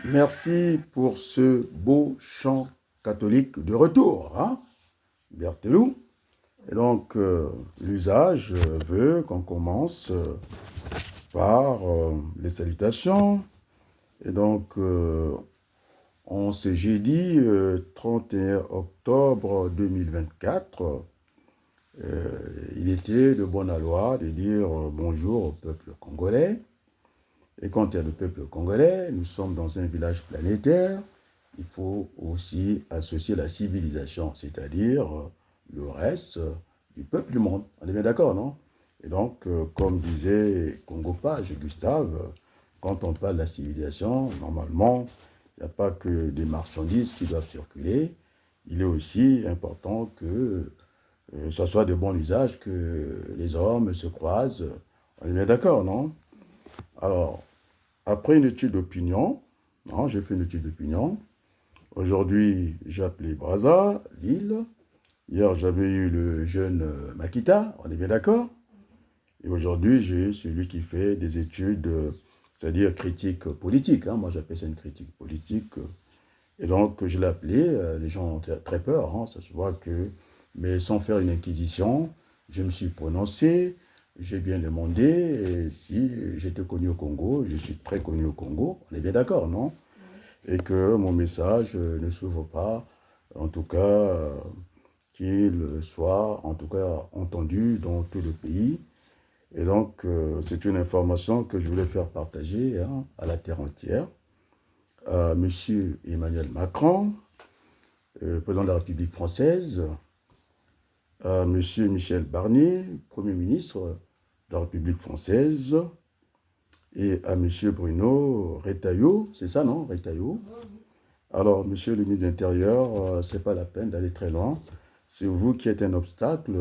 Merci pour ce beau chant catholique de retour, hein, Berthelou. Et donc, l'usage veut qu'on commence par les salutations. Et donc, on s'est jeudi 31 octobre 2024, il était de bonne loi de dire bonjour au peuple congolais. Et quand il y a le peuple congolais, nous sommes dans un village planétaire, il faut aussi associer la civilisation, c'est-à-dire le reste du peuple du monde. On est bien d'accord, non? Et donc, comme disait Congo Page, Gustave, quand on parle de la civilisation, normalement, il n'y a pas que des marchandises qui doivent circuler. Il est aussi important que ce soit de bon usage, que les hommes se croisent. On est bien d'accord, non? Alors, après une étude d'opinion, j'ai fait une étude d'opinion. Aujourd'hui, j'ai appelé Brazzaville. Hier, j'avais eu le jeune Makita, on est bien d'accord. Et aujourd'hui, j'ai celui qui fait des études, c'est-à-dire critique politique. Moi, j'appelle ça une critique politique. Et donc, je l'ai appelé. Les gens ont très peur. Ça se voit que, mais sans faire une inquisition, je me suis prononcé. J'ai bien demandé et si j'étais connu au Congo, je suis très connu au Congo, on est bien d'accord, non? Et que mon message ne s'ouvre pas, en tout cas, qu'il soit en tout cas entendu dans tout le pays. Et donc, c'est une information que je voulais faire partager à la terre entière. Monsieur Emmanuel Macron, président de la République française, Monsieur Michel Barnier, Premier ministre de la République française, et à Monsieur Bruno Retailleau, c'est ça, non, Retailleau? Alors, Monsieur le ministre de l'Intérieur, c'est pas la peine d'aller très loin. C'est vous qui êtes un obstacle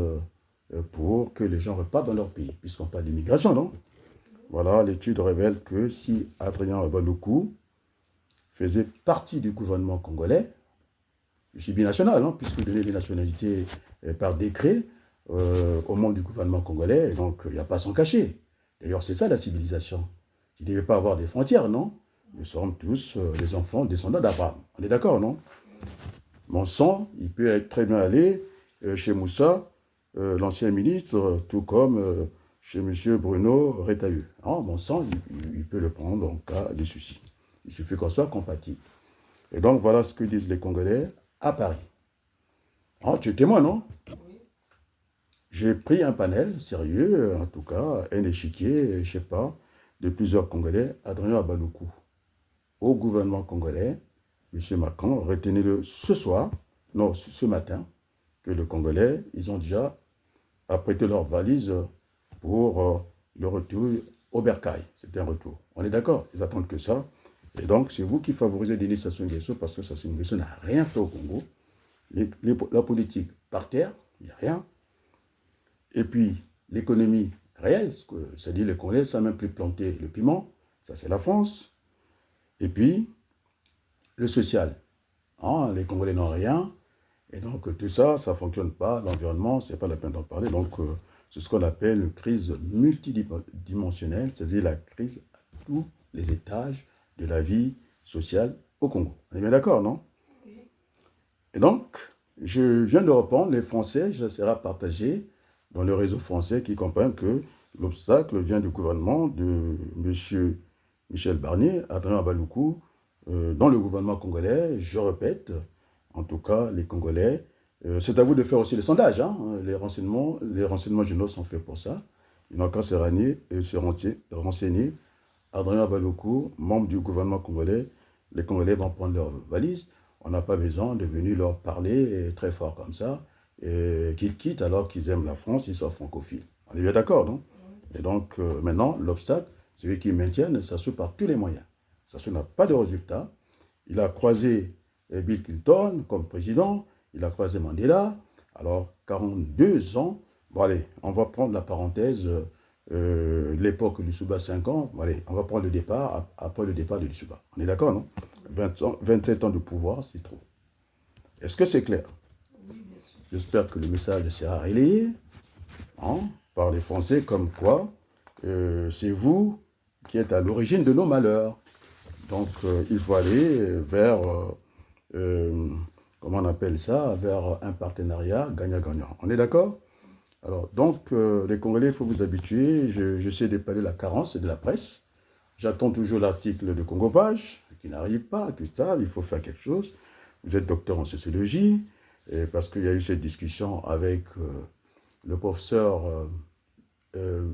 pour que les gens repartent dans leur pays, puisqu'on parle d'immigration, non? Voilà, l'étude révèle que si Adrien Abaloukou faisait partie du gouvernement congolais, je suis binational, puisque donner les nationalités par décret au membre du gouvernement congolais, et donc il n'y a pas à s'en cacher. D'ailleurs, c'est ça la civilisation. Il ne devait pas avoir des frontières, non? Nous sommes tous les enfants descendants d'Abraham. On est d'accord, non? Mon sang, il peut être très bien allé chez Moussa, l'ancien ministre, tout comme chez M. Bruno Retailleau. Mon sang, il peut le prendre en cas de souci. Il suffit qu'on soit compatible. Et donc, voilà ce que disent les Congolais à Paris. Tu es témoin, non? J'ai pris un panel sérieux, en tout cas, un échiquier, je ne sais pas, de plusieurs Congolais, Adrien Abaloukou. Au gouvernement congolais, M. Macron, retenez-le ce soir, non, ce matin, que les Congolais, ils ont déjà apprêté leurs valises pour le retour au Bercail. C'était un retour. On est d'accord? Ils attendent que ça. Et donc, c'est vous qui favorisez l'initiation Nguesso parce que ça, c'est Nguesso n'a rien fait au Congo. La politique par terre, il n'y a rien. Et puis, l'économie réelle, c'est-à-dire les Congolais ne savent même plus planter le piment, ça c'est la France. Et puis, le social, les Congolais n'ont rien. Et donc, tout ça, ça ne fonctionne pas. L'environnement, ce n'est pas la peine d'en parler. Donc, c'est ce qu'on appelle une crise multidimensionnelle, c'est-à-dire la crise à tous les étages de la vie sociale au Congo. On est bien d'accord, non? Et donc, je viens de reprendre les Français, j'essaierai de partager dans le réseau français qui comprennent que l'obstacle vient du gouvernement de M. Michel Barnier, Adrien Abaloukou, dans le gouvernement congolais. Je répète, en tout cas, les Congolais, c'est à vous de faire aussi les sondages. Les renseignements généraux sont faits pour ça. Ils n'ont qu'à se renseigner. Adrien Abaloukou, membre du gouvernement congolais, les Congolais vont prendre leurs valises. On n'a pas besoin de venir leur parler très fort comme ça, et qu'ils quittent alors qu'ils aiment la France, ils sont francophiles. On est bien d'accord, non? Et donc, maintenant, l'obstacle, celui qui maintient, ça se par tous les moyens. Ça n'a pas de résultat. Il a croisé Bill Clinton comme président, il a croisé Mandela. Alors, 42 ans, bon allez, on va prendre la parenthèse l'époque du Souba 5 ans. Bon, allez, on va prendre le départ, après le départ de Souba. On est d'accord, non? 27 ans de pouvoir, c'est trop. Est-ce que c'est clair? J'espère que le message sera relayé par les Français comme quoi c'est vous qui êtes à l'origine de nos malheurs. Donc, il faut aller vers, comment on appelle ça, vers un partenariat gagnant-gagnant. On est d'accord? Alors, donc, les Congolais, il faut vous habituer. Je sais dépanner la carence de la presse. J'attends toujours l'article de Congo Page, qui n'arrive pas, que ça, il faut faire quelque chose. Vous êtes docteur en sociologie, et parce qu'il y a eu cette discussion avec le professeur euh,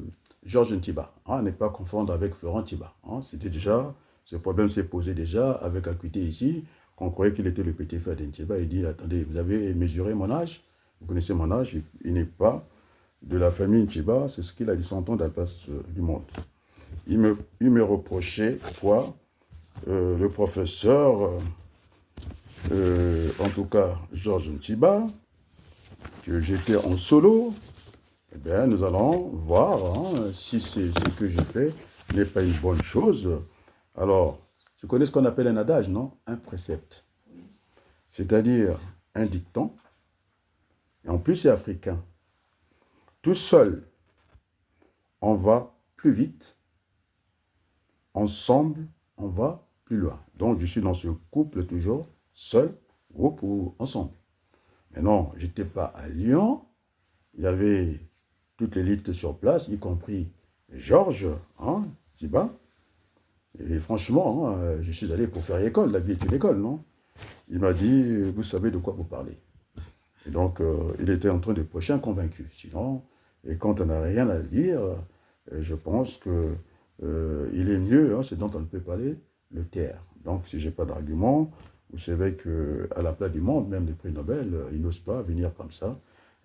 Georges Ntiba, hein, ne pas confondre avec Florent Ntiba. Hein, c'était déjà, ce problème s'est posé déjà avec Acuité ici, qu'on croyait qu'il était le petit frère d'Ntiba. Il dit, attendez, vous avez mesuré mon âge, vous connaissez mon âge, il n'est pas de la famille Ntiba, c'est ce qu'il a dit 100 ans de la place du monde. Il me reprochait quoi le professeur, en tout cas Georges Ntiba, que j'étais en solo. Eh bien, nous allons voir hein, si ce que je fais n'est pas une bonne chose. Alors, tu connais ce qu'on appelle un adage, non? Un précepte. C'est-à-dire un dicton. Et en plus, c'est africain. Tout seul, on va plus vite. Ensemble, on va plus loin. Donc, je suis dans ce couple toujours, seul, groupe ou ensemble. Mais non, je n'étais pas à Lyon. Il y avait toute l'élite sur place, y compris Georges, hein, Tiba. Et franchement, hein, je suis allé pour faire école. La vie est une école, non? Il m'a dit, vous savez de quoi vous parlez. Et donc, il était en train de prêcher un convaincu. Sinon, et quand on n'a rien à dire, je pense que il est mieux, hein, c'est dont on ne peut parler, le taire. Donc, si je n'ai pas d'argument, vous savez qu'à la place du monde, même des prix Nobel, ils n'osent pas venir comme ça,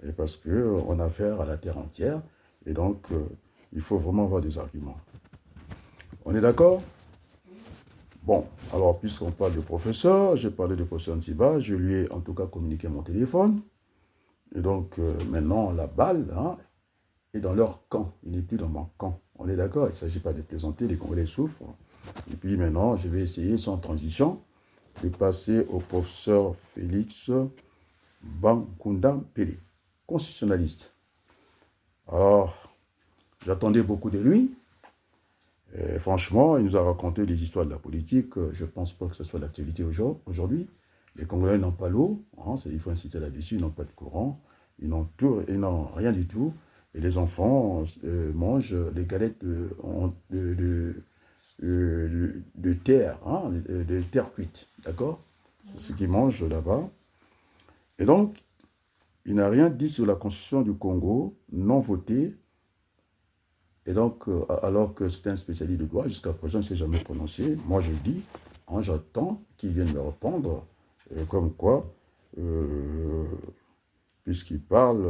et parce qu'on a affaire à la terre entière, et donc, il faut vraiment avoir des arguments. On est d'accord? Bon, alors, puisqu'on parle de professeur, j'ai parlé de professeur Ntiba, je lui ai en tout cas communiqué mon téléphone, et donc, maintenant, la balle hein, est dans leur camp, il n'est plus dans mon camp. On est d'accord, il ne s'agit pas de plaisanter, les Congolais souffrent. Et puis maintenant, je vais essayer, sans transition, de passer au professeur Félix Bankunda Pélé, constitutionnaliste. Alors, j'attendais beaucoup de lui. Et franchement, il nous a raconté des histoires de la politique. Je ne pense pas que ce soit l'actualité aujourd'hui. Les Congolais n'ont pas l'eau, hein, il faut insister là-dessus, ils n'ont pas de courant, ils n'ont rien du tout. Et les enfants mangent des galettes de terre, hein, de terre cuite, d'accord? C'est ce qu'ils mangent là-bas. Et donc, il n'a rien dit sur la constitution du Congo, non votée. Et donc, alors que c'était un spécialiste de droit, jusqu'à présent, il ne s'est jamais prononcé. Moi, je dis, hein, j'attends qu'il vienne me répondre, comme quoi, puisqu'il parle,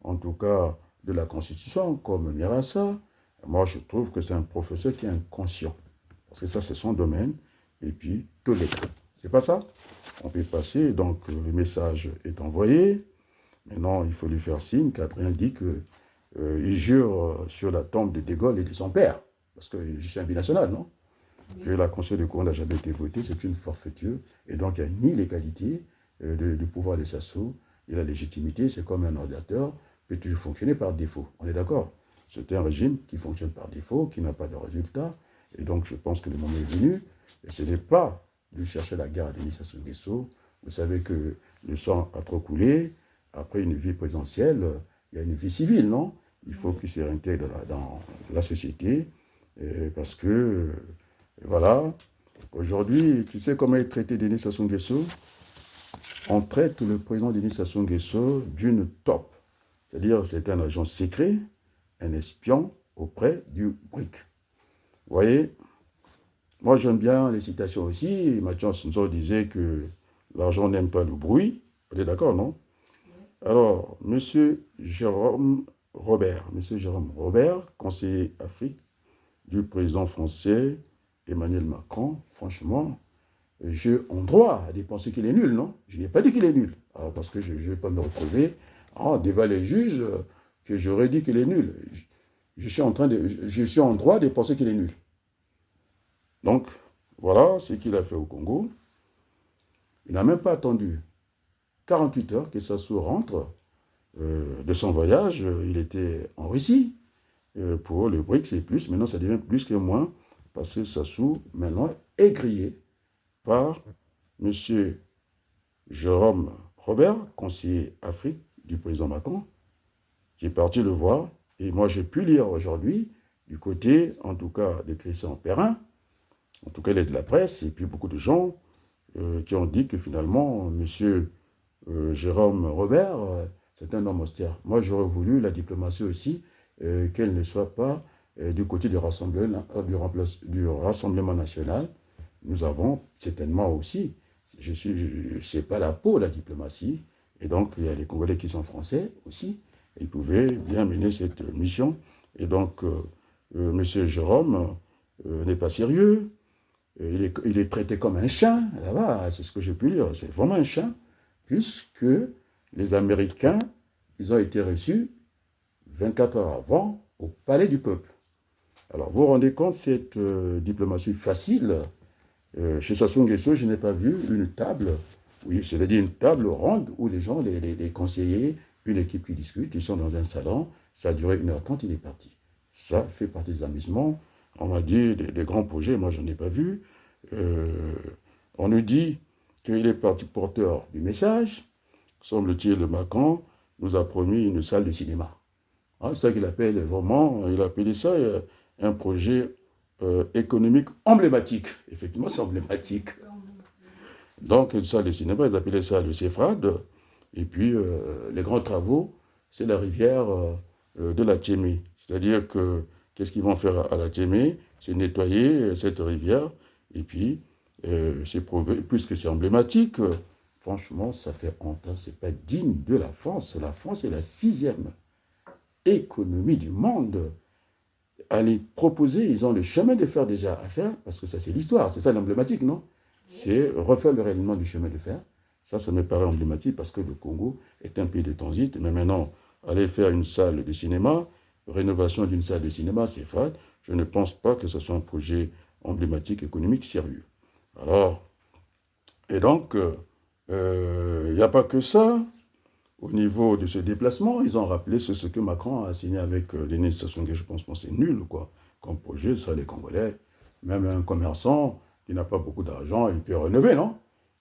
en tout cas, de la Constitution, comme Mirassa, moi, je trouve que c'est un professeur qui est inconscient. Parce que ça, c'est son domaine. Et puis, toléré. C'est pas ça? On peut passer. Donc, le message est envoyé. Maintenant, il faut lui faire signe qu'Adrien dit qu'il jure sur la tombe de De Gaulle et de son père. Parce que je suis un binational, non? Oui. Que la Constitution du Congo n'a jamais été votée. C'est une forfaiture. Et donc, il n'y a ni l'égalité du pouvoir des Sassou et la légitimité. C'est comme un ordinateur peut toujours fonctionner par défaut. On est d'accord? C'est un régime qui fonctionne par défaut, qui n'a pas de résultat. Et donc, je pense que le moment est venu. Et ce n'est pas de chercher la guerre à Denis Sassou Nguesso. Vous savez que le sang a trop coulé. Après une vie présidentielle, il y a une vie civile, non? Il faut qu'il se réintègre dans la société. Parce que, voilà, aujourd'hui, tu sais comment est traité Denis Sassou Nguesso? On traite le président Denis Sassou Nguesso d'une top. C'est-à-dire, c'est un agent secret, un espion auprès du BRIC. Vous voyez, moi j'aime bien les citations aussi. Mathieu Sonso disait que l'argent n'aime pas le bruit. Vous êtes d'accord, non? Alors, M. Jérôme Robert, conseiller Afrique du président français Emmanuel Macron, franchement, j'ai en droit de penser qu'il est nul, non? Je n'ai pas dit qu'il est nul, parce que je ne vais pas me retrouver devant les juges que j'aurais dit qu'il est nul. Je suis en droit de penser qu'il est nul. Donc, voilà ce qu'il a fait au Congo. Il n'a même pas attendu 48 heures que Sassou rentre de son voyage. Il était en Russie pour le BRICS et plus. Maintenant, ça devient plus que moins parce que Sassou, maintenant, est grillé par M. Jérôme Robert, conseiller Afrique du président Macron, qui est parti le voir. Et moi, j'ai pu lire aujourd'hui, du côté, en tout cas, de Christian Perrin, en tout cas, il est de la presse, et puis beaucoup de gens qui ont dit que finalement, M. Jérôme Robert, c'est un homme austère. Moi, j'aurais voulu la diplomatie aussi, qu'elle ne soit pas du côté du Rassemblement national. Nous avons certainement aussi, c'est pas la peau, la diplomatie, et donc il y a les Congolais qui sont français aussi, ils pouvaient bien mener cette mission, et donc M. Jérôme n'est pas sérieux, il est traité comme un chien, là-bas, c'est ce que j'ai pu lire, c'est vraiment un chien, puisque les Américains, ils ont été reçus 24 heures avant au Palais du Peuple. Alors, vous vous rendez compte, cette diplomatie facile, chez Sassou Nguesso, je n'ai pas vu une table, oui, c'est-à-dire une table ronde où les gens, les conseillers, une équipe qui discute, ils sont dans un salon, ça a duré 1h30, il est parti. Ça fait partie des amusements. On m'a dit des grands projets, moi je n'en ai pas vu. On nous dit qu'il est parti porteur du message. Semble-t-il, Macron nous a promis une salle de cinéma. Ah, c'est ça qu'il appelle vraiment, il a appelé ça un projet économique emblématique. Effectivement, c'est emblématique. Donc, une salle de cinéma, ils appelaient ça le CEFRAD. Et puis, les grands travaux, c'est la rivière de la Tchémé. C'est-à-dire que, qu'est-ce qu'ils vont faire à la Tchémé? C'est nettoyer cette rivière. Et puis, puisque c'est emblématique, franchement, ça fait honte. Hein, c'est pas digne de la France. La France est la 6e économie du monde. À les proposer, ils ont le chemin de fer déjà à faire, parce que ça c'est l'histoire, c'est ça l'emblématique, non? C'est refaire le réellement du chemin de fer. Ça me paraît emblématique parce que le Congo est un pays de transit, mais maintenant, aller faire une salle de cinéma, rénovation d'une salle de cinéma, c'est fade. Je ne pense pas que ce soit un projet emblématique, économique, sérieux. Alors, et donc, il n'y a pas que ça. Au niveau de ce déplacement, ils ont rappelé ce que Macron a signé avec Denis Sassou Nguesso. Je pense que c'est nul, quoi. Comme projet, ça, les Congolais, même un commerçant qui n'a pas beaucoup d'argent, il peut rénover, non?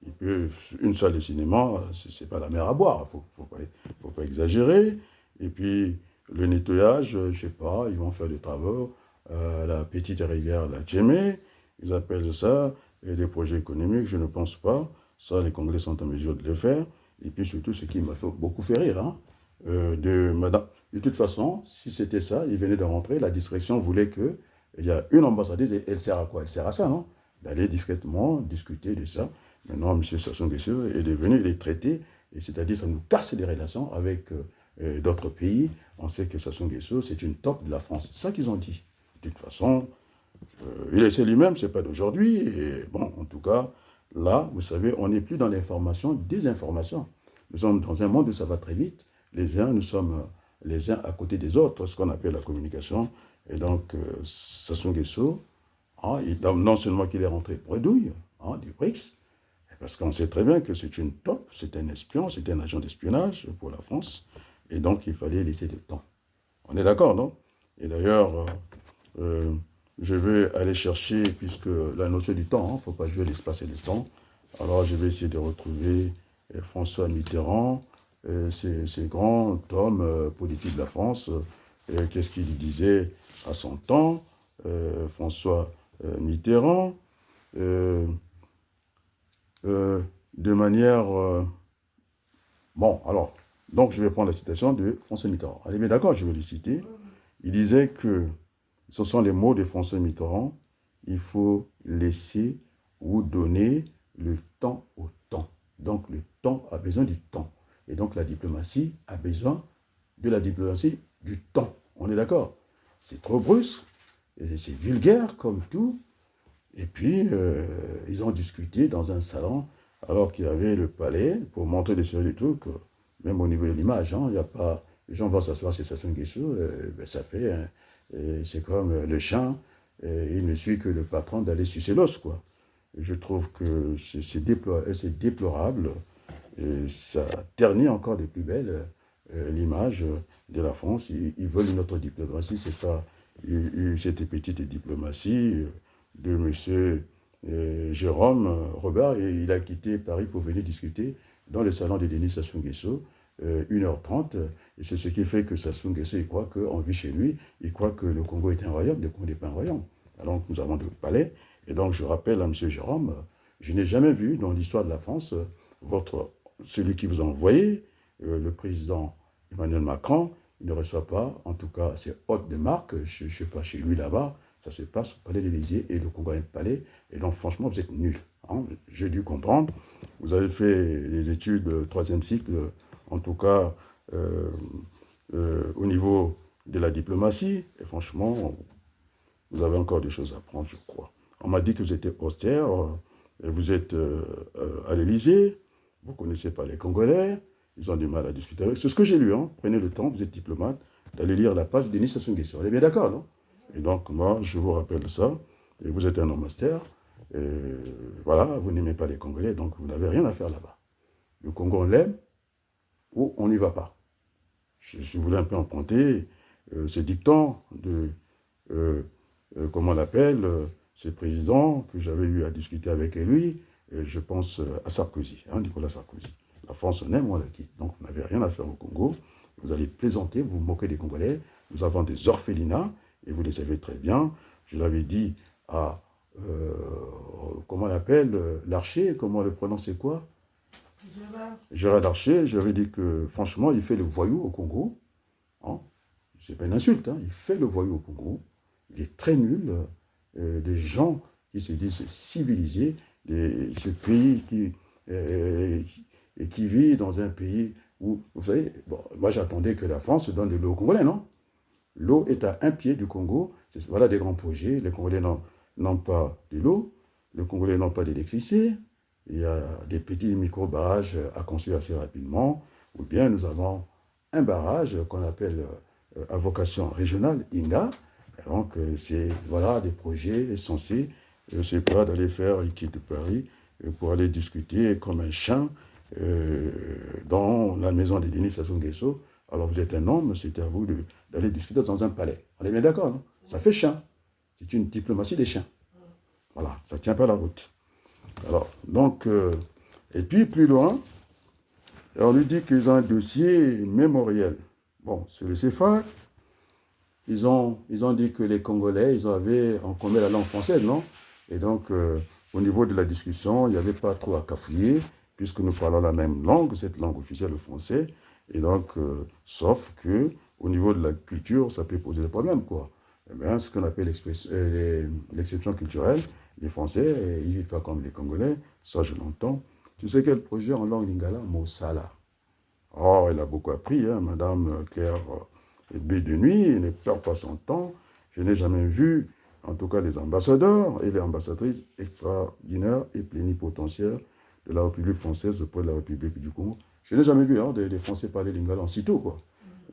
Il peut, une salle de cinéma, c'est pas la mer à boire, faut pas exagérer. Et puis, le nettoyage, je sais pas, ils vont faire des travaux, la petite rivière, la Djemé, ils appellent ça, et des projets économiques, je ne pense pas. Ça, les Congolais sont en mesure de le faire. Et puis surtout, ce qui m'a fait beaucoup fait rire, hein, de toute façon, si c'était ça, il venait de rentrer, la direction voulait qu'il y a une ambassadrice, et elle sert à quoi? Elle sert à ça, non? D'aller discrètement discuter de ça. Maintenant, M. Sassou Nguesso est devenu, il est traité, et c'est-à-dire ça nous casse les relations avec d'autres pays. On sait que Sassou Nguesso, c'est une top de la France. C'est ça qu'ils ont dit. De toute façon, il essaie lui-même, c'est pas d'aujourd'hui. Et bon, en tout cas, là, vous savez, on n'est plus dans l'information, désinformation. Nous sommes dans un monde où ça va très vite. Nous sommes les uns à côté des autres, ce qu'on appelle la communication. Et donc, Sassou Nguesso, hein, non seulement qu'il est rentré bredouille du BRICS, parce qu'on sait très bien que c'est une top, c'est un espion, c'est un agent d'espionnage pour la France. Et donc, il fallait laisser le temps. On est d'accord, non? Et d'ailleurs, je vais aller chercher, puisque la notion du temps, il ne faut pas jouer l'espace et le temps. Alors, je vais essayer de retrouver François Mitterrand, ces grands hommes politiques de la France. Qu'est-ce qu'il disait à son temps, François Mitterrand, de manière... bon, alors, donc je vais prendre la citation de François Mitterrand. Allez, bien d'accord, je vais le citer. Il disait que, ce sont les mots de François Mitterrand, il faut laisser ou donner le temps au temps. Donc le temps a besoin du temps. Et donc la diplomatie a besoin de la diplomatie du temps. On est d'accord? C'est trop brusque, c'est vulgaire comme tout. Et puis, ils ont discuté dans un salon, alors qu'il y avait le palais, pour montrer des séries de trucs, même au niveau de l'image, hein, il y a pas... Les gens vont s'asseoir sur Sassou Nguesso, ça fait... c'est comme le chien, il ne suit que le patron d'aller sucer l'os, quoi. Et je trouve que c'est déplorable, et ça ternit encore de plus belle l'image de la France. Ils veulent une autre diplomatie, c'est pas cette petite diplomatie de M. Jérôme Robert, et il a quitté Paris pour venir discuter dans le salon de Denis Sassou Nguesso, 1h30. Et c'est ce qui fait que Sassou Nguesso, il croit qu'on vit chez lui, il croit que le Congo est un royaume, le Congo n'est pas un royaume. Alors nous avons deux palais, et donc je rappelle à M. Jérôme, je n'ai jamais vu dans l'histoire de la France celui qui vous a envoyé, le président Emmanuel Macron, il ne reçoit pas, en tout cas ses hôtes de marque, je ne sais pas, chez lui là-bas, ça se passe au palais de l'Élysée et le Congo est un palais, et donc franchement vous êtes nuls. Hein, j'ai dû comprendre. Vous avez fait des études troisième cycle, en tout cas au niveau de la diplomatie, et franchement, vous avez encore des choses à apprendre, je crois. On m'a dit que vous étiez austère, vous êtes à l'Élysée, vous ne connaissez pas les Congolais, ils ont du mal à discuter avec. C'est ce que j'ai lu, hein. Prenez le temps, vous êtes diplomate, d'aller lire la page de Denis Sassou Nguesso. On est bien d'accord, non? Et donc, moi, je vous rappelle ça, et vous êtes un homme austère, et voilà, vous n'aimez pas les Congolais, donc vous n'avez rien à faire là-bas. Le Congo, on l'aime, ou on n'y va pas. Je voulais un peu emprunter ce dicton de, comment on l'appelle, ce président que j'avais eu à discuter avec lui, je pense à Sarkozy, hein, Nicolas Sarkozy. La France, on aime, on la quitte. Donc, vous n'avez rien à faire au Congo. Vous allez plaisanter, vous moquer des Congolais. Nous avons des orphelinats, et vous les savez très bien. Je l'avais dit à, comment on l'appelle, Larcher, comment le prononce, c'est quoi? Gérard Larcher, j'avais dit que, franchement, il fait le voyou au Congo. Hein. Ce n'est pas une insulte, hein. Il fait le voyou au Congo. Il est très nul. Des gens qui se disent civilisés, ce pays qui vit dans un pays où, vous savez, bon, moi j'attendais que la France donne de l'eau aux Congolais, non? L'eau est à un pied du Congo. Voilà des grands projets. Les Congolais n'ont pas de l'eau. Les Congolais n'ont pas d'électricité. Il y a des petits micro-barrages à construire assez rapidement. Ou bien nous avons un barrage qu'on appelle à vocation régionale, INGA. Donc, c'est voilà, des projets censés, c'est pas d'aller faire, il quitte Paris pour aller discuter comme un chien dans la maison de Denis Sassou Nguesso. Alors, vous êtes un homme, c'est à vous d'aller discuter dans un palais. On est bien d'accord, non? Ça fait chien. C'est une diplomatie des chiens. Voilà, ça ne tient pas la route. Alors, donc, et puis plus loin, on lui dit qu'ils ont un dossier mémoriel. Bon, sur le CFA, ils ont dit que les Congolais, ils avaient en commun la langue française, non? Et donc, au niveau de la discussion, il n'y avait pas trop à cafouiller, puisque nous parlons la même langue, cette langue officielle, le français. Et donc, sauf que au niveau de la culture, ça peut poser des problèmes, quoi. Eh bien, ce qu'on appelle l'exception culturelle, les Français, ils ne vivent pas comme les Congolais, ça je l'entends. Tu sais quel projet en langue lingala? Mosala. Oh, elle a beaucoup appris, hein, Madame Claire B de nuit, elle ne perd pas son temps. Je n'ai jamais vu, en tout cas, les ambassadeurs et les ambassadrices extraordinaires et plénipotentiaires de la République française auprès de la République du Congo. Je n'ai jamais vu des Français parler lingala en sitôt, quoi.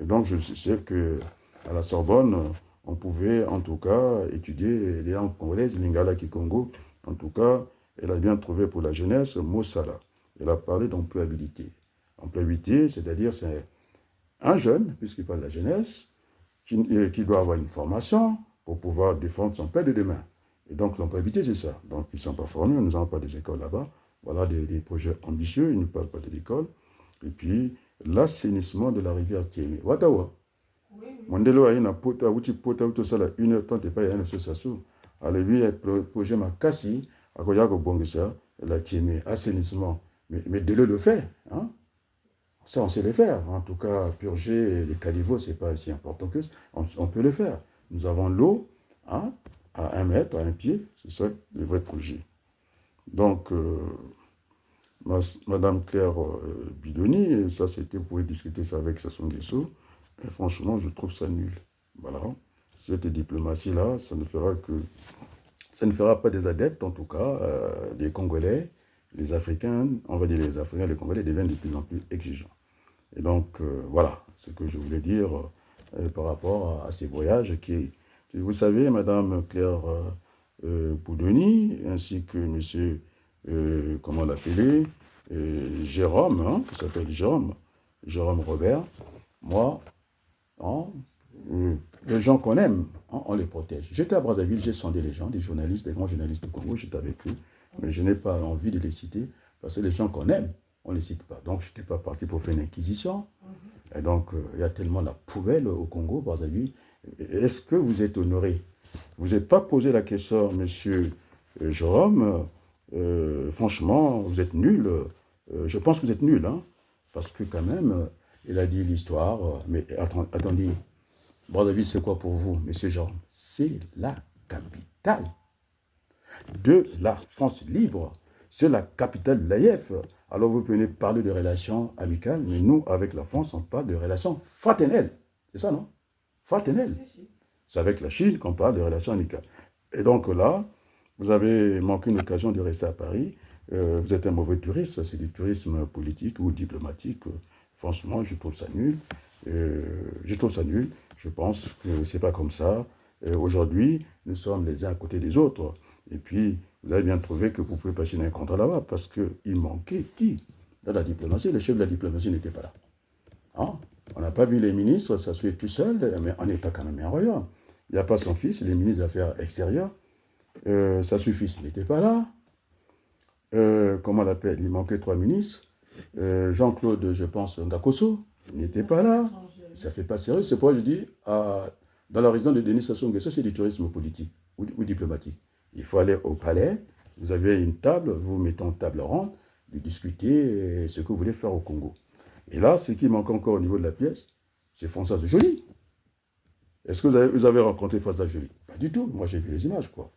Et donc, je sais qu'à la Sorbonne, on pouvait, en tout cas, étudier les langues congolaises, lingala qui Congo. En tout cas, elle a bien trouvé pour la jeunesse Mosala. Elle a parlé d'employabilité. Employabilité, c'est-à-dire c'est un jeune, puisqu'il parle de la jeunesse, qui doit avoir une formation pour pouvoir défendre son père de demain. Et donc l'employabilité, c'est ça. Donc ils ne sont pas formés, nous n'avons pas des écoles là-bas. Voilà des projets ambitieux, ils ne parlent pas de l'école. Et puis l'assainissement de la rivière Tiémé. Watawa. Mondelo a une pota, outi pota, outo sala, 1h30 et pas une association. Alors lui, le projet Makassi, à Koyako Bongisa, la Tiémé, assainissement. Mais de le faire, hein? Ça, on sait le faire. En tout cas, purger les caniveaux, ce n'est pas si important que ça. On peut le faire. Nous avons l'eau, hein, à 1 mètre, à 1 pied. C'est ça le vrai projet. Donc, Madame Claire Bidoni, ça c'était, vous pouvez discuter ça avec Sassou Nguesso. Et franchement, je trouve ça nul. Voilà. Cette diplomatie-là, ça ne fera pas des adeptes, en tout cas, des Congolais. Les Africains, on va dire les Africains, les Congolais deviennent de plus en plus exigeants. Et donc, voilà ce que je voulais dire par rapport à ces voyages qui, vous savez, Madame Claire Boudoni, ainsi que Monsieur, comment l'appeler, Jérôme, hein, qui s'appelle Jérôme Robert, moi, hein, les gens qu'on aime, hein, on les protège. J'étais à Brazzaville, j'ai sondé les gens, des journalistes, des grands journalistes du Congo, j'étais avec eux, mais je n'ai pas envie de les citer, parce que les gens qu'on aime, on ne les cite pas. Donc, je n'étais pas parti pour faire une inquisition. Et donc, il y a tellement la poubelle au Congo, Brazzaville. Est-ce que vous êtes honoré? Vous n'avez pas posé la question, monsieur Jérôme. Franchement, vous êtes nul. Je pense que vous êtes nul, hein, parce que quand même, il a dit l'histoire. Mais attendez, Brazzaville, c'est quoi pour vous, monsieur Jérôme? C'est la capitale de la France libre. C'est la capitale de l'AIF. Alors vous venez parler de relations amicales, mais nous, avec la France, on parle de relations fraternelles. C'est ça, non? Fraternelles. C'est avec la Chine qu'on parle de relations amicales. Et donc là, vous avez manqué une occasion de rester à Paris. Vous êtes un mauvais touriste, c'est du tourisme politique ou diplomatique. Franchement, je trouve ça nul. Je trouve ça nul. Je pense que c'est pas comme ça. Aujourd'hui, nous sommes les uns à côté des autres. Et puis, vous avez bien trouvé que vous pouvez passer un contrat là-bas parce qu'il manquait qui? Dans la diplomatie, le chef de la diplomatie n'était pas là. Hein? On n'a pas vu les ministres s'asseoir tout seul, mais on n'est pas quand même un royaume. Il n'y a pas son fils, il est ministre des Affaires extérieures. Sa fils, il n'était pas là. Comment on l'appelle? Il manquait 3 ministres. Jean-Claude, je pense, Ngakoso, il n'était pas là. Ça ne fait pas sérieux. C'est pourquoi je dis, dans la région de Denis Sassou Nguesso, c'est du tourisme politique ou diplomatique. Il faut aller au palais, vous avez une table, vous mettez en table ronde, vous discutez ce que vous voulez faire au Congo. Et là, ce qui manque encore au niveau de la pièce, c'est Françoise Joly. Est-ce que vous avez rencontré Françoise Joly? Pas du tout. Moi, j'ai vu les images, quoi.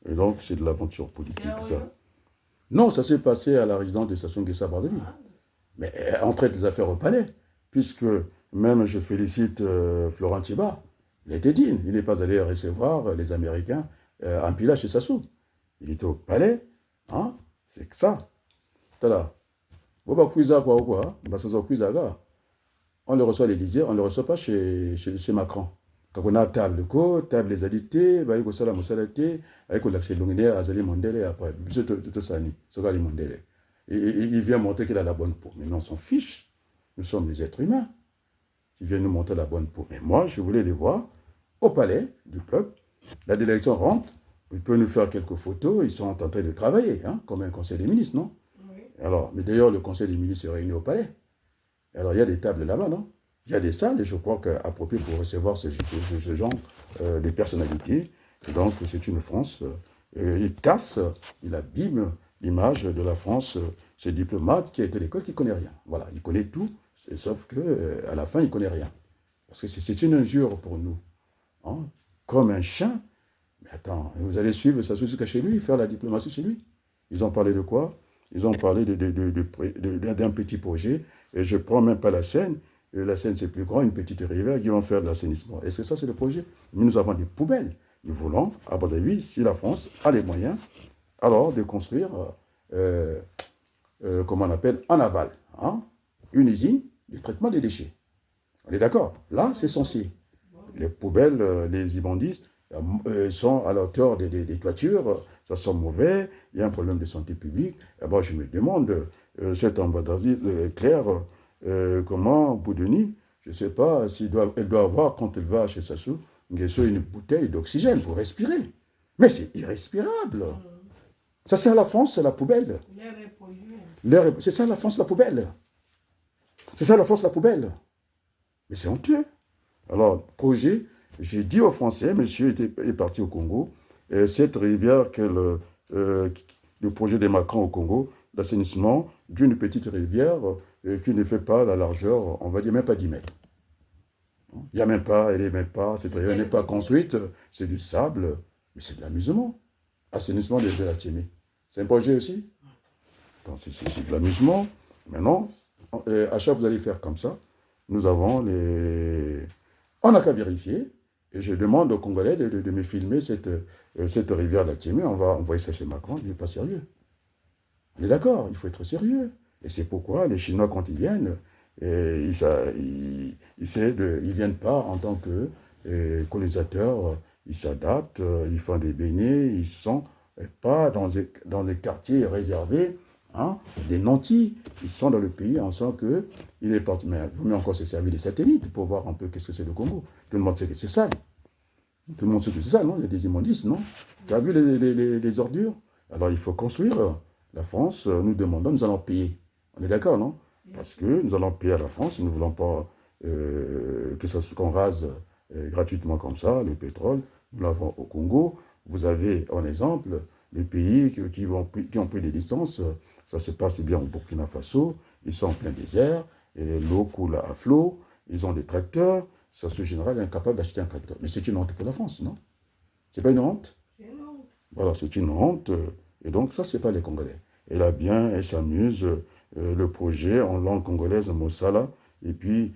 Et donc, c'est de l'aventure politique, ça. Non, ça s'est passé à la résidence de Sassou Nguesso à Brazzaville. Mais on traite les affaires au palais, puisque même je félicite Florent Tchiba. Il était digne. Il n'est pas allé recevoir les Américains en Pila chez Sassou. Il était au palais. Hein? C'est que ça. Tada. On le reçoit à l'Élysée, on ne le reçoit pas chez Macron. Quand on a table ko, table les adités, il y a la mosalate, avec l'accès longué à Zali Mondele après. Tout ça, il vient montrer qu'il a la bonne peau. Mais non, on s'en fiche. Nous sommes des êtres humains. Il vient nous montrer la bonne peau. Mais moi, je voulais les voir au palais du peuple. La délégation rentre, il peut nous faire quelques photos, ils sont en train de travailler, hein, comme un conseil des ministres, non? Oui. Alors, mais d'ailleurs, le conseil des ministres se réunit au palais. Alors, il y a des tables là-bas, non? Il y a des salles, et je crois qu'appropriées pour recevoir ce genre de personnalités. Et donc, c'est une France, il casse, il abîme l'image de la France, ce diplomate qui a été à l'école, qui ne connaît rien. Voilà, il connaît tout, sauf qu'à la fin, il ne connaît rien. Parce que c'est une injure pour nous. Hein? Comme un chien. Mais attends, vous allez suivre Sassou jusqu'à chez lui, faire la diplomatie chez lui. Ils ont parlé de quoi? Ils ont parlé d'un petit projet. Et je ne prends même pas la Seine. Et la Seine, c'est plus grand, une petite rivière qui vont faire de l'assainissement. Est-ce que ça, c'est le projet? Mais nous avons des poubelles. Nous voulons, à Brazzaville, si la France a les moyens, alors de construire, comment on appelle, en aval, hein, une usine de traitement des déchets. On est d'accord? Là, c'est censé. Les poubelles, les immondices sont à la hauteur des toitures, ça sent mauvais, il y a un problème de santé publique. Et moi, je me demande, cette ambassadrice Claire, comment, Boudoni, je ne sais pas, elle doit avoir, quand elle va chez Sassou Nguesso, une bouteille d'oxygène pour respirer. Mais c'est irrespirable. Ça, c'est à la France, c'est la poubelle. L'air est pollué. C'est ça, la France, la poubelle. C'est ça, la France, la poubelle. Mais c'est honteux. Alors, projet, j'ai dit aux Français, monsieur est parti au Congo, cette rivière, le projet de Macron au Congo, l'assainissement d'une petite rivière qui ne fait pas la largeur, on va dire même pas 10 mètres. Il n'y a même pas, elle n'est même pas, cette rivière n'est pas construite, c'est du sable, mais c'est de l'amusement. Assainissement de la Tchémie. C'est un projet aussi. C'est de l'amusement. Maintenant, à chaque fois vous allez faire comme ça, nous avons les... On n'a qu'à vérifier. Et je demande aux Congolais de me filmer cette rivière de la Tchémie. On va envoyer ça chez Macron. Il n'est pas sérieux. On est d'accord, il faut être sérieux. Et c'est pourquoi les Chinois, quand ils viennent, ils ne viennent pas en tant que colonisateurs. Ils s'adaptent, ils font des beignets, ils ne sont pas dans des quartiers réservés. Hein, des nantis, ils sont dans le pays, on sent qu'il est parti. Mais vous-même encore se servir des satellites pour voir un peu qu'est-ce que c'est le Congo. Tout le monde sait que c'est sale. Tout le monde sait que c'est ça, non? Il y a des immondices, non? Tu as vu les ordures? Alors, il faut construire. La France, nous demandons, nous allons payer. On est d'accord, non? Parce que nous allons payer à la France, nous ne voulons pas qu'on rase gratuitement comme ça, le pétrole. Nous l'avons au Congo. Vous avez, en exemple, les pays qui ont pris des distances. Ça se passe bien au Burkina Faso. Ils sont en plein désert. Et l'eau coule à flot. Ils ont des tracteurs. Ça, ce général est incapable d'acheter un tracteur. Mais c'est une honte pour la France, non? C'est pas une honte? C'est une honte. Voilà, c'est une honte. Et donc, ça, c'est pas les Congolais. Et là, bien, elle s'amuse. Le projet en langue congolaise, Mossala. Et puis,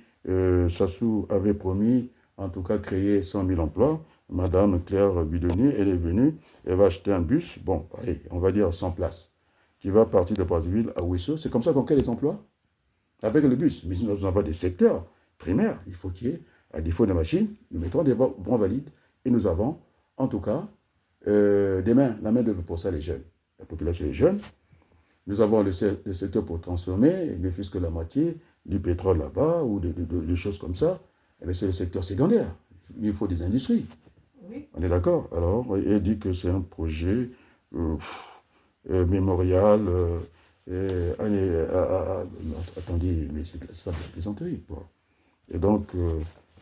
Sassou avait promis, en tout cas, créer 100 000 emplois. Madame Claire Bidonnier, elle est venue. Elle va acheter un bus, bon, allez, on va dire 100 places, qui va partir de Brazzaville à Ouesso. C'est comme ça qu'on crée les emplois? Avec le bus. Mais nous avons des secteurs primaires. Il faut qu'il y ait, à défaut de machines, nous mettons des bons valides. Et nous avons, en tout cas, la main d'œuvre pour ça, les jeunes. La population est jeune. Nous avons le secteur pour transformer, ne fût-ce que la moitié du pétrole là-bas ou des choses comme ça. Eh c'est le secteur secondaire. Il faut des industries. Oui. On est d'accord? Alors, elle dit que c'est un projet mémorial. Attendez, mais c'est ça de la plaisanterie, quoi. Et donc,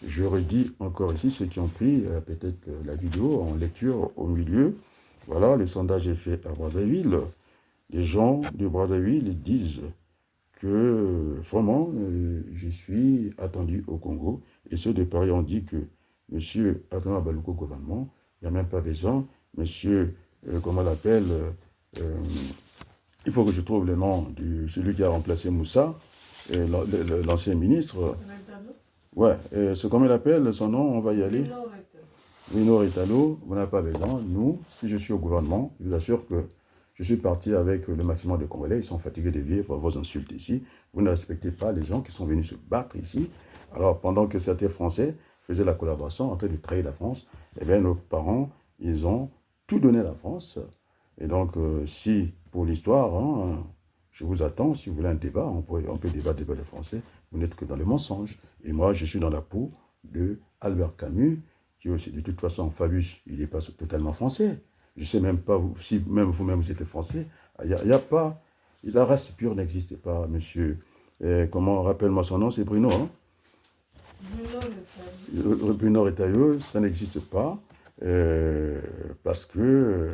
je redis encore ici ceux qui ont pris peut-être la vidéo en lecture au milieu. Voilà, le sondage est fait à Brazzaville. Les gens de Brazzaville disent que vraiment, je suis attendu au Congo. Et ceux de Paris ont dit que M. Atama Baluko gouvernement, il n'y a même pas besoin. Monsieur, comment on l'appelle, il faut que je trouve le nom de celui qui a remplacé Moussa, l'ancien ministre. Ouais, c'est comment il appelle son nom, on va y aller. Lino Italo, vous n'avez pas besoin. Nous, si je suis au gouvernement, je vous assure que je suis parti avec le maximum de Congolais. Ils sont fatigués de vivre vos insultes ici. Vous ne respectez pas les gens qui sont venus se battre ici. Alors, pendant que certains Français faisaient la collaboration en train de trahir la France, eh bien, nos parents, ils ont tout donné à la France. Et donc, si, pour l'histoire, hein, je vous attends, si vous voulez un débat, on peut débattre des Français, vous n'êtes que dans le mensonge. Et moi, je suis dans la peau de Albert Camus, qui aussi, de toute façon, Fabius, il n'est pas totalement français. Je ne sais même pas si même vous-même vous êtes français. Il y a pas, la race pure n'existe pas, monsieur. Comment, rappelle-moi son nom, c'est Bruno, hein? Bruno Retailleau, ça n'existe pas. Parce que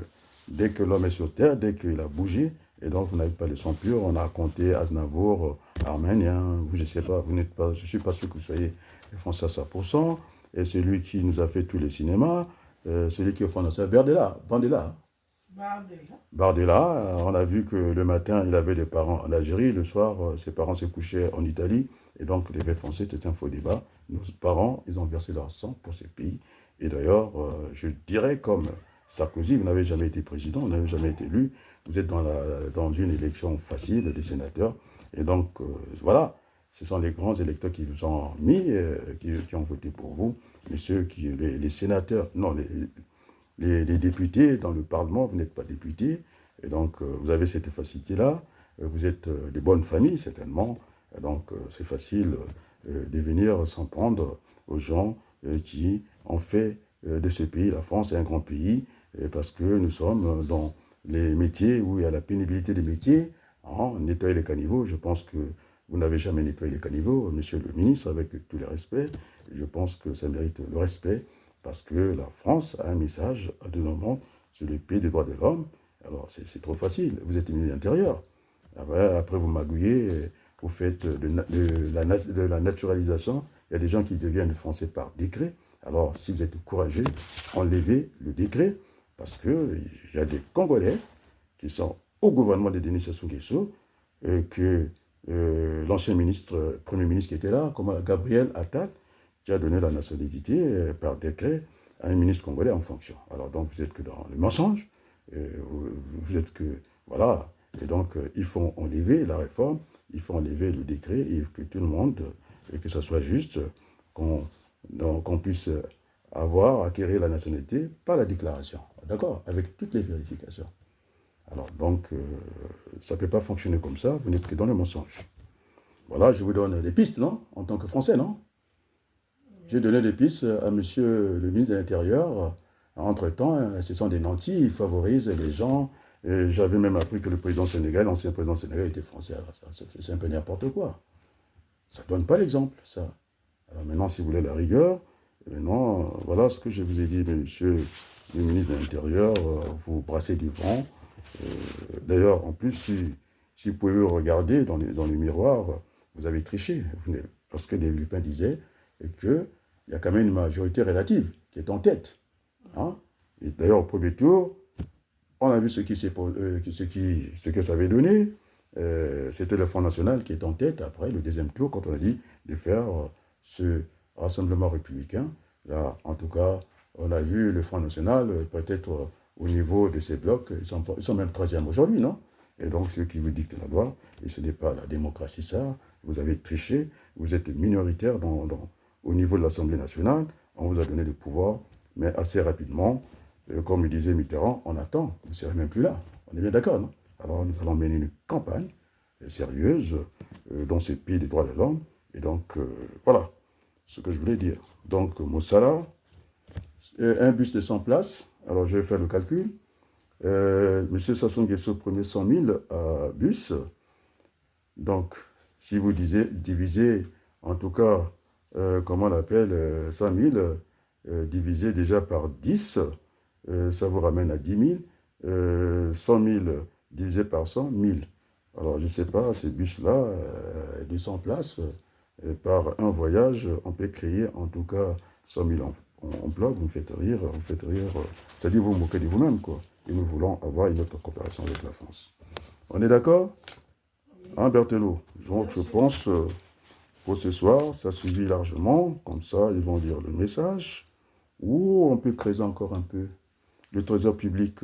dès que l'homme est sur terre, dès qu'il a bougé, et donc vous n'avez pas le sang pur, on a compté Aznavour, arménien, vous, je ne sais pas, vous n'êtes pas, je ne suis pas sûr que vous soyez français à 100%. Et celui qui nous a fait tous les cinémas, celui qui est au fond de ça, Bardella. Bardella, on a vu que le matin, il avait des parents en Algérie, le soir, ses parents se couchaient en Italie, et donc les l'évêque français, c'était un faux débat. Nos parents, ils ont versé leur sang pour ces pays. Et d'ailleurs, je dirais comme Sarkozy, vous n'avez jamais été président, vous n'avez jamais été élu, vous êtes dans une élection facile des sénateurs, et donc voilà. Ce sont les grands électeurs qui vous ont mis, qui ont voté pour vous. Mais les sénateurs, non, les députés dans le Parlement, vous n'êtes pas députés. Et donc, vous avez cette facilité-là. Vous êtes de bonnes familles, certainement. Et donc, c'est facile de venir s'en prendre aux gens qui ont fait de ce pays, la France, un grand pays, parce que nous sommes dans les métiers où il y a la pénibilité des métiers. Hein, nettoyer les caniveaux, je pense que vous n'avez jamais nettoyé les caniveaux, monsieur le ministre, avec tous les respects. Je pense que ça mérite le respect parce que la France a un message à donner au monde sur le pays des droits de l'homme. Alors, c'est trop facile. Vous êtes ministre de l'Intérieur. Après, vous magouillez, vous faites de la naturalisation. Il y a des gens qui deviennent français par décret. Alors, si vous êtes courageux, enlevez le décret parce qu'il y a des Congolais qui sont au gouvernement de Denis Sassou Nguesso que l'ancien premier ministre qui était là, comme Gabriel Attal, qui a donné la nationalité par décret à un ministre congolais en fonction. Alors donc vous êtes que dans le mensonge, vous êtes que, voilà, et donc il faut enlever la réforme, il faut enlever le décret et que tout le monde, et que ce soit juste, qu'on puisse acquérir la nationalité par la déclaration, d'accord, avec toutes les vérifications. Alors, donc, ça ne peut pas fonctionner comme ça, vous n'êtes que dans le mensonge. Voilà, je vous donne des pistes, non? En tant que Français, non? J'ai donné des pistes à monsieur le ministre de l'Intérieur. Entre-temps, ce sont des nantis, ils favorisent les gens. J'avais même appris que le président sénégalais, l'ancien président sénégalais, était français. Alors c'est un peu n'importe quoi. Ça ne donne pas l'exemple, ça. Alors maintenant, si vous voulez la rigueur, maintenant, voilà ce que je vous ai dit, monsieur le ministre de l'Intérieur, vous brassez du vent. D'ailleurs, en plus, si vous pouvez regarder dans le miroir, vous avez triché. Parce que David Lupin disait qu'il y a quand même une majorité relative qui est en tête. Hein? Et d'ailleurs, au premier tour, on a vu ce que ça avait donné. C'était le Front National qui est en tête après le deuxième tour, quand on a dit de faire ce rassemblement républicain. Là, en tout cas, on a vu le Front National, peut-être au niveau de ces blocs, ils sont même troisième aujourd'hui, non? Et donc, ceux qui vous dictent la loi, et ce n'est pas la démocratie, ça, vous avez triché, vous êtes minoritaire au niveau de l'Assemblée nationale, on vous a donné le pouvoir, mais assez rapidement, comme le disait Mitterrand, on attend, vous ne serez même plus là. On est bien d'accord, non? Alors, nous allons mener une campagne sérieuse dans ce pays des droits de l'homme. Et donc, voilà ce que je voulais dire. Donc, Mossala, un bus de 100 places. Alors, je vais faire le calcul. Monsieur Sassou Nguesso prenait 100 000 bus. Donc, si vous divisez, en tout cas, comment on appelle, 100 000, divisé déjà par 10, ça vous ramène à 10 000. 100 000 divisé par 100, 1000. Alors, je ne sais pas, ces bus-là, 200 places, par un voyage, on peut créer en tout cas 100 000 emplois. Vous me faites rire, c'est-à-dire vous vous moquez de vous-même, quoi. Et nous voulons avoir une autre coopération avec la France. On est d'accord? Hein, Berthelot? Donc, je pense, pour ce soir, ça suffit largement. Comme ça, ils vont lire le message. Ou on peut creuser encore un peu. Le trésor public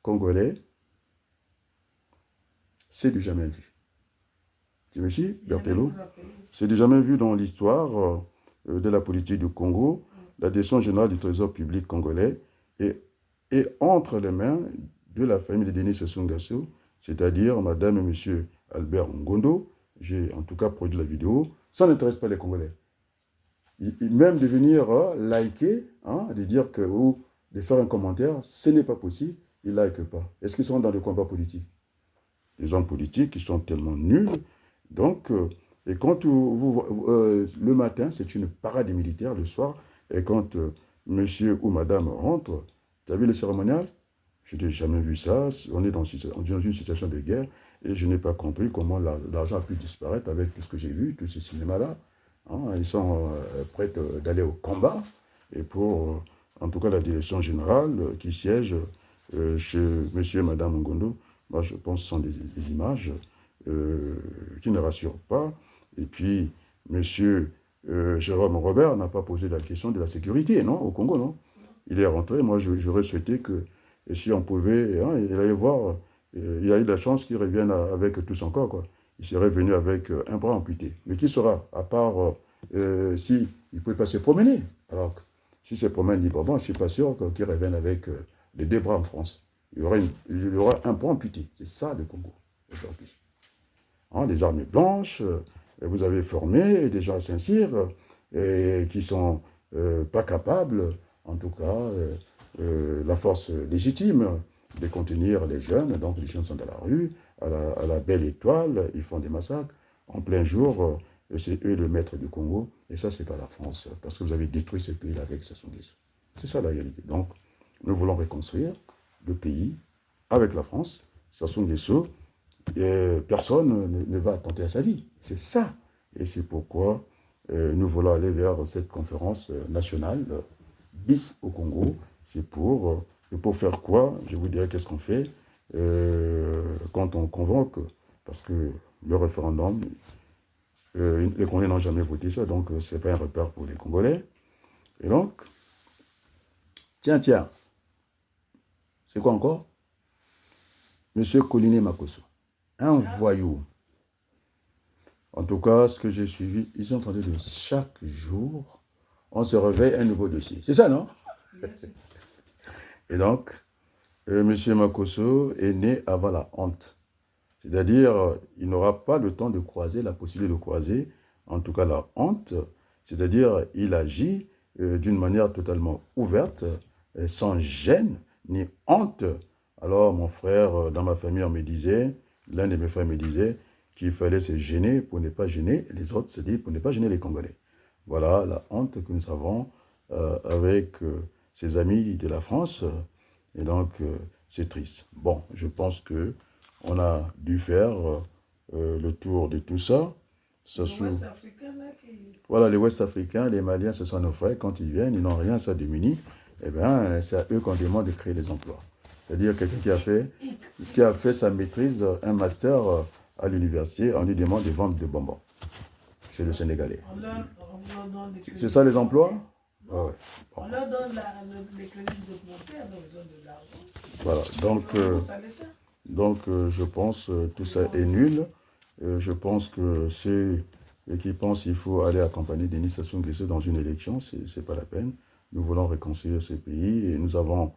congolais, c'est du jamais vu. Tu me suis, Berthelot? C'est du jamais vu dans l'histoire de la politique du Congo. La direction générale du trésor public congolais est entre les mains de la famille de Denis Sassou Nguesso, c'est-à-dire Madame et Monsieur Albert Ngondo. J'ai en tout cas produit la vidéo. Ça n'intéresse pas les Congolais. Même de venir liker, hein, de dire que, ou de faire un commentaire, ce n'est pas possible. Ils ne likent pas. Est-ce qu'ils sont dans le combat politique? Des hommes politiques qui sont tellement nuls. Donc, et quand le matin, c'est une parade militaire, le soir, et quand monsieur ou madame rentre, tu as vu le cérémonial? Je n'ai jamais vu ça. On est dans une situation de guerre, et je n'ai pas compris comment l'argent a pu disparaître avec tout ce que j'ai vu, tous ces cinémas-là. Hein, ils sont prêts d'aller au combat, et pour, en tout cas, la direction générale qui siège chez monsieur et madame Ngondo, moi, je pense que ce sont des images qui ne rassurent pas. Et puis, monsieur Jérôme Robert n'a pas posé la question de la sécurité, non, au Congo, non? Il est rentré. Moi, j'aurais souhaité que, si on pouvait, hein, il allait voir, il a eu la chance qu'il revienne avec tout son corps, quoi. Il serait venu avec un bras amputé. Mais qui sera, à part si il ne pouvait pas se promener. Alors, si se promène librement, je ne suis pas sûr qu'il revienne avec les deux bras en France. Il y aura un bras amputé. C'est ça le Congo aujourd'hui. Hein, des armées blanches, vous avez formé des gens à Saint-Cyr qui ne sont pas capables, en tout cas, la force légitime de contenir les jeunes. Donc les jeunes sont dans la rue, à la belle étoile, ils font des massacres. En plein jour, c'est eux le maître du Congo. Et ça, ce n'est pas la France, parce que vous avez détruit ce pays avec Sassou Nguesso. C'est ça la réalité. Donc, nous voulons reconstruire le pays avec la France. Sassou Nguesso, personne ne va attenter à sa vie. C'est ça. Et c'est pourquoi nous voulons aller vers cette conférence nationale bis au Congo. C'est pour faire quoi? Je vous dirai qu'est-ce qu'on fait quand on convoque, parce que le référendum, les Congolais n'ont jamais voté ça, donc ce n'est pas un repère pour les Congolais. Et donc, tiens, c'est quoi encore? Monsieur Koliné Makosso, un voyou. En tout cas, ce que j'ai suivi, ils sont en train de chaque jour, on se réveille un nouveau dossier. C'est ça, non? Et donc, monsieur Makosso est né avant la honte. C'est-à-dire, il n'aura pas le temps de croiser, la possibilité de croiser, en tout cas la honte. C'est-à-dire, il agit d'une manière totalement ouverte, sans gêne ni honte. Alors, mon frère, dans ma famille, on me disait, l'un de mes frères me disait qu'il fallait se gêner pour ne pas gêner les autres, c'est-à-dire pour ne pas gêner les Congolais. Voilà la honte que nous avons avec ses amis de la France. Et donc, c'est triste. Bon, je pense que on a dû faire le tour de tout ça. Voilà, les Ouest-Africains, les Maliens, ce sont nos frères. Quand ils viennent, ils n'ont rien, ça démunit. Eh bien, c'est à eux qu'on demande de créer des emplois. C'est-à-dire quelqu'un qui a fait sa maîtrise, un master à l'université, on lui demande de vendre des bonbons chez le Sénégalais. C'est ça les emplois? Ouais. Bon. On leur donne les crédits documentaires, donc ils ont de l'argent. Voilà, donc je pense que tout ça est nul. Je pense que ceux qui pensent qu'il faut aller accompagner Denis Sassou Nguesso dans une élection, c'est pas la peine. Nous voulons réconcilier ce pays et nous avons,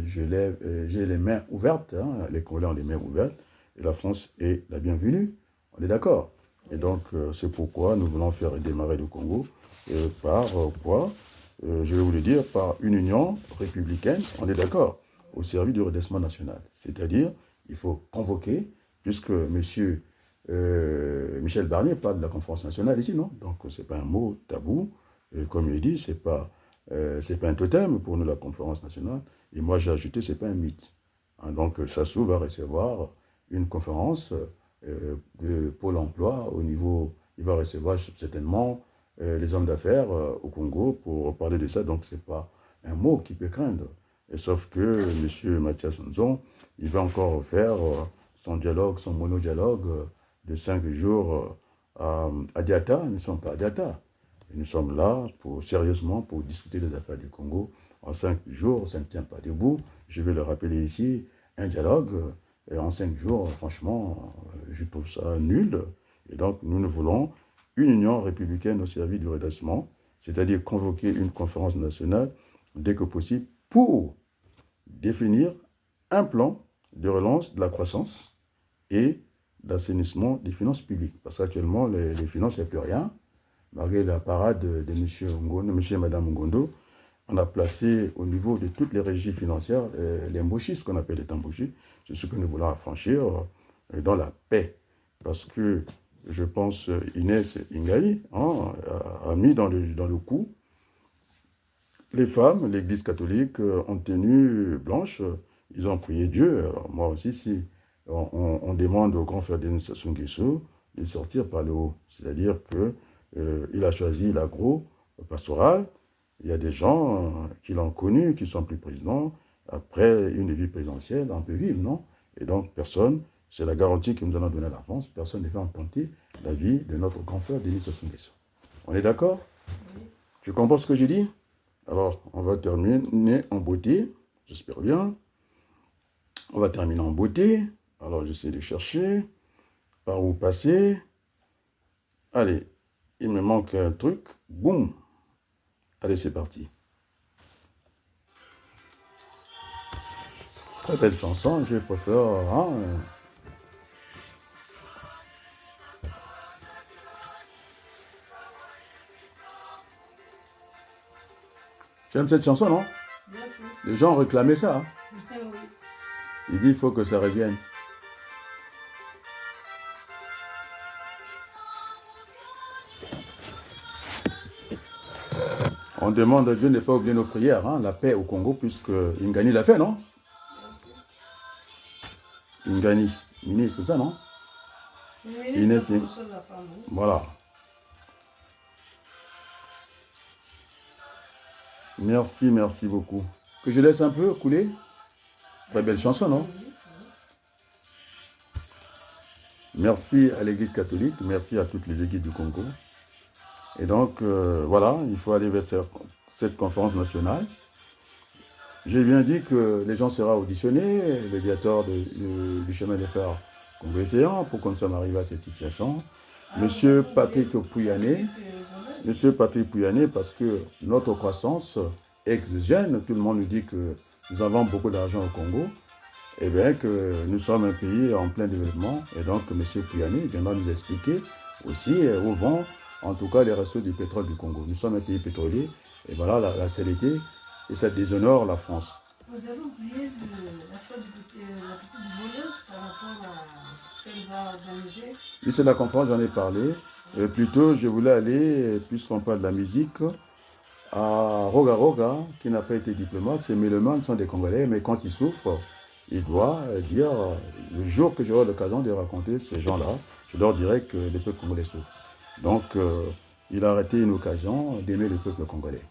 j'ai les mains ouvertes, les Congolais ont les mains ouvertes et la France est la bienvenue. On est d'accord. Et donc, c'est pourquoi nous voulons faire démarrer le Congo par quoi je vais vous le dire, par une union républicaine, on est d'accord, au service du redressement national. C'est-à-dire, il faut convoquer, puisque M. Michel Barnier parle de la conférence nationale ici, non? Donc, ce n'est pas un mot tabou. Et comme il dit, ce n'est pas un totem pour nous, la conférence nationale. Et moi, j'ai ajouté, ce n'est pas un mythe. Donc, Sassou va recevoir une conférence de Pôle emploi au niveau, il va recevoir certainement les hommes d'affaires au Congo pour parler de ça. Donc, ce n'est pas un mot qui peut craindre. Et sauf que M. Mathias Nzon, il va encore faire son dialogue, son monodialogue de 5 jours à Diata. Nous ne sommes pas à Diata. Et nous sommes là sérieusement pour discuter des affaires du Congo. En 5 jours, ça ne tient pas debout. Je vais le rappeler ici, un dialogue. Et en 5 jours, franchement, je trouve ça nul. Et donc, nous voulons une union républicaine au service du redressement, c'est-à-dire convoquer une conférence nationale dès que possible pour définir un plan de relance de la croissance et d'assainissement des finances publiques. Parce qu'actuellement, les finances, il n'y a plus rien. Malgré la parade de M. et Mme Ngondo, on a placé au niveau de toutes les régies financières les embauchis, ce qu'on appelle les embauchis. C'est ce que nous voulons affranchir dans la paix. Parce que je pense Inès Ingali a mis dans le coup les femmes, l'Église catholique en tenue blanche, ils ont prié Dieu. Alors moi aussi, si on demande au grand frère Denis Sassou Nguesso de sortir par le haut, c'est-à-dire qu'il a choisi l'agro-pastoral. Il y a des gens qui l'ont connu, qui ne sont plus présidents. Après une vie présidentielle, on peut vivre, non? Et donc, personne, c'est la garantie que nous allons donner à la France, personne ne va ententer la vie de notre grand frère Denis Sassou Nguesso. On est d'accord? Oui. Tu comprends ce que j'ai dit? Alors, on va terminer en beauté, j'espère bien. On va terminer en beauté. Alors, j'essaie de chercher par où passer. Allez, il me manque un truc. Boum! Allez, c'est parti. Très belle chanson, je préfère. Tu aimes cette chanson, non? Bien sûr. Les gens réclamaient ça. Oui. Il dit il faut que ça revienne. On demande à Dieu de ne pas oublier nos prières, la paix au Congo, puisque Ingani l'a fait, non? Ingani, ministre, c'est ça, non? Inès, voilà. Merci beaucoup. Que je laisse un peu couler? Très belle chanson, non? Merci à l'Église catholique, merci à toutes les églises du Congo. Et donc, voilà, il faut aller vers cette conférence nationale. J'ai bien dit que les gens seront auditionnés, le médiateur du chemin de fer congolais, pour qu'on soit arrivé à cette situation. Monsieur Patrick Pouyanné, parce que notre croissance exogène, tout le monde nous dit que nous avons beaucoup d'argent au Congo, et bien que nous sommes un pays en plein développement, et donc M. Pouyanné viendra nous expliquer aussi où vont en tout cas les ressources du pétrole du Congo. Nous sommes un pays pétrolier, et voilà la saleté, et ça déshonore la France. Vous avez oublié l'affaire la petite voleuse par rapport à ce qu'elle va organiser. Oui, c'est la conférence, j'en ai parlé. Plutôt, je voulais aller, puisqu'on parle de la musique, à Roga Roga, qui n'a pas été diplomate. Ces mélomanes sont des Congolais, mais quand ils souffrent, il doit dire, le jour que j'aurai l'occasion de raconter ces gens-là, je leur dirai que le peuple congolais souffre. Donc, il a arrêté une occasion d'aimer le peuple congolais.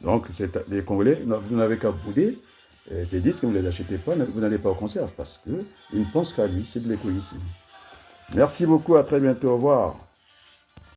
Donc, les Congolais, vous n'avez qu'à bouder. Ces disques, vous ne les achetez pas, vous n'allez pas au concert, parce qu'ils ne pensent qu'à lui, c'est de l'égoïsme. Merci beaucoup, à très bientôt, au revoir.